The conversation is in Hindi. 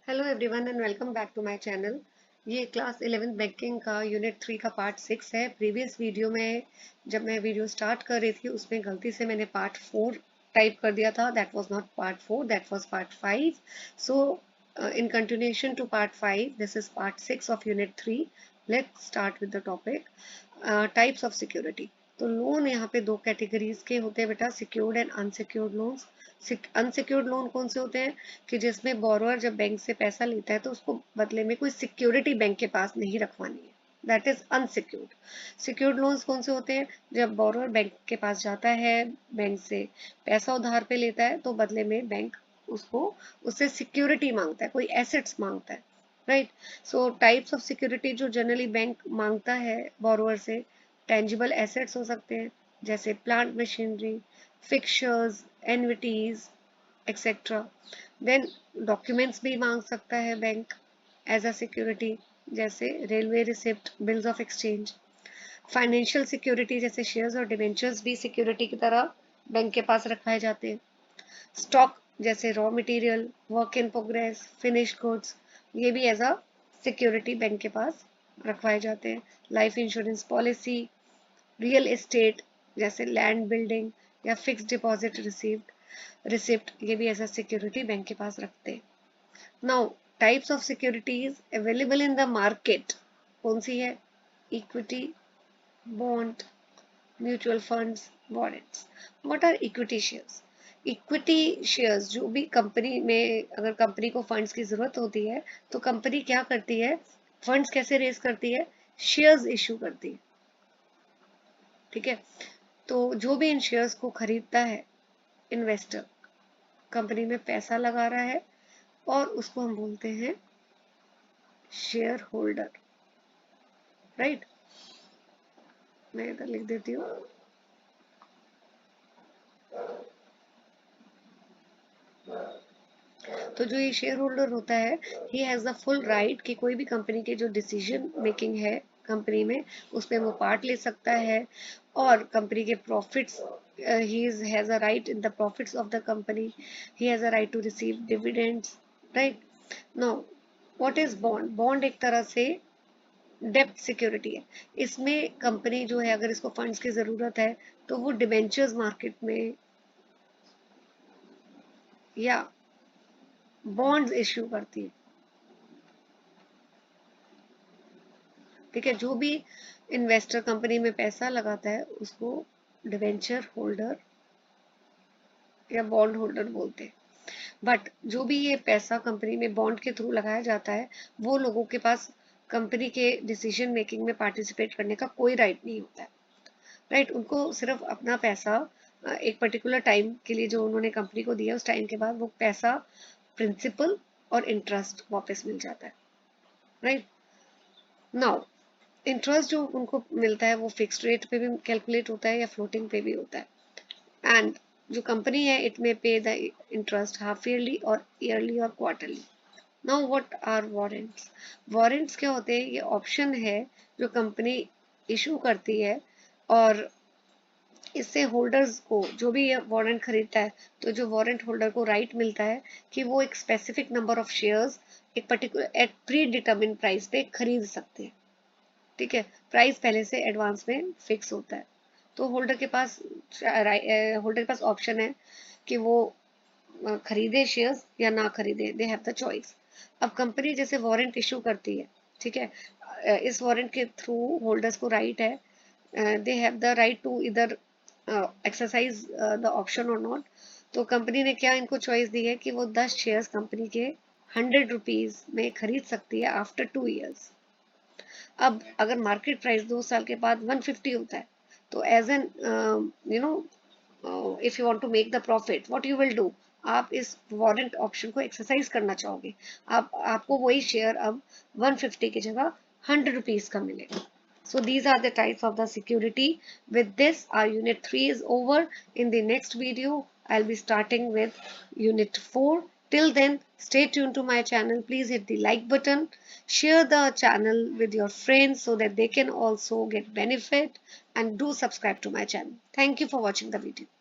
Hello everyone and welcome back to my channel. ये क्लास 11th बैंकिंग का यूनिट 3 का पार्ट 6 है। प्रीवियस वीडियो में जब मैं वीडियो स्टार्ट कर रही थी उसमें गलती से मैंने पार्ट 4 टाइप कर दिया था। That was not part 4, that was part 5। So in continuation to part 5, this is part 6 of unit 3। Let's start with the topic types of security. तो लोन यहाँ पे दो कैटेगरीज के होते हैं बेटा, secured and unsecured loans. Unsecured loan कौन से होते हैं कि जिसमें बोरोअर जब बैंक से पैसा लेता है तो उसको बदले में कोई सिक्योरिटी बैंक के पास नहीं रखवानी है, that is unsecured. Secured loans कौन से होते हैं? जब बोरोअर बैंक के पास जाता है, बैंक से पैसा उधार पे लेता है तो बदले में बैंक उसको उससे सिक्योरिटी मांगता है, कोई एसेट्स मांगता है, right. So types of security जो जनरली बैंक मांगता है बोरोअर से, टेंजिबल एसेट्स हो सकते हैं जैसे plant machinery, fixtures, annuities etcetera. Then documents भी मांग सकता है बैंक एज अ सिक्योरिटी, जैसे railway receipt, bills of exchange. Financial security जैसे शेयर्स और डिवेंचर्स भी सिक्योरिटी की तरह बैंक के पास रखाए जाते हैं। स्टॉक जैसे raw material, work in progress, finish goods, ये भी एज अ सिक्योरिटी बैंक के पास रखवाए जाते हैं। Life insurance policy, real estate जैसे लैंड, बिल्डिंग या फिक्स डिपॉजिट रिसिप्ट, ये भी एज अ सिक्योरिटी बैंक के पास रखते हैं। Now types of securities available in the market कौन सी है? Equity, bond, mutual funds, warrants. What are equity shares? Equity shares जो भी कंपनी में, अगर कंपनी को फंड्स की जरूरत होती है तो कंपनी क्या करती है, फंड्स कैसे रेज करती है? शेयर्स इश्यू करती है, ठीक है। तो जो भी इन शेयर्स को खरीदता है, इन्वेस्टर कंपनी में पैसा लगा रहा है और उसको हम बोलते हैं शेयर होल्डर, राइट। मैं इधर लिख देती हूँ। तो जो ये शेयर होल्डर होता है, he has the full right कि कोई भी कंपनी के जो डिसीजन मेकिंग है कंपनी में, उसमें वो पार्ट ले सकता है और कंपनी के profits, he has a right in the profits of the company, he has a right to receive dividends, right. Now what is bond? Bond एक तरह से डेप्ट सिक्योरिटी है। इसमें कंपनी जो है, अगर इसको फंड्स की जरूरत है तो वो डिबेंचर्स मार्केट में या बॉन्ड्स इश्यू करती है, ठीक है। जो भी इन्वेस्टर कंपनी में पैसा लगाता है उसको डिवेंचर होल्डर या बॉन्ड होल्डर बोलते हैं। बट जो भी ये पैसा कंपनी में बॉन्ड के थ्रू लगाया जाता है, वो लोगों के पास कंपनी के डिसीजन मेकिंग में पार्टिसिपेट करने का कोई राइट नहीं होता है, राइट। उनको सिर्फ अपना पैसा एक पर्टिकुलर टाइम के लिए जो उन्होंने कंपनी को दिया, उस टाइम के बाद वो पैसा, प्रिंसिपल और इंटरेस्ट वापस मिल जाता है, राइट। नाउ इंटरेस्ट जो उनको मिलता है वो फिक्स्ड रेट पे भी कैलकुलेट होता है या फ्लोटिंग पे भी होता है। एंड जो कंपनी है, इट में pay the interest half yearly और ईयरली और quarterly. Now what are warrants? Warrants क्या होते हैं? ये ऑप्शन है जो कंपनी इशू करती है और इससे होल्डर्स को, जो भी ये वारंट खरीदता है, तो जो वारंट होल्डर को राइट मिलता है कि वो एक स्पेसिफिक नंबर ऑफ शेयर्स एक particular at pre determine price पे खरीद सकते हैं, ठीक है। प्राइस पहले से एडवांस में फिक्स होता है। तो होल्डर के पास ऑप्शन है कि वो खरीदे शेयर्स या ना खरीदे, दे हैव द चॉइस। अब कंपनी जैसे वारंट इशू करती है, ठीक है, इस वारंट के थ्रू होल्डर्स को राइट है, they have the right to either exercise the option or not. तो कंपनी ने क्या इनको चॉइस दी है कि वो 10 शेयर्स कंपनी के 100 रुपीज में खरीद सकती है आफ्टर 2 years। अब अगर मार्केट प्राइस 2 साल के बाद 150 होता है, तो as an you know if you want to make the profit, what you will do, आप इस वारंट ऑप्शन को एक्सरसाइज करना चाहोगे। आप आपको वही शेयर अब 150 की जगह 100 रुपीज का मिलेगा। So these are the types of the security. With this, our unit 3 is over. In the next video, I'll be starting with unit 4. Till then, stay tuned to my channel. Please hit the like button. Share the channel with your friends so that they can also get benefit, and do subscribe to my channel. Thank you for watching the video.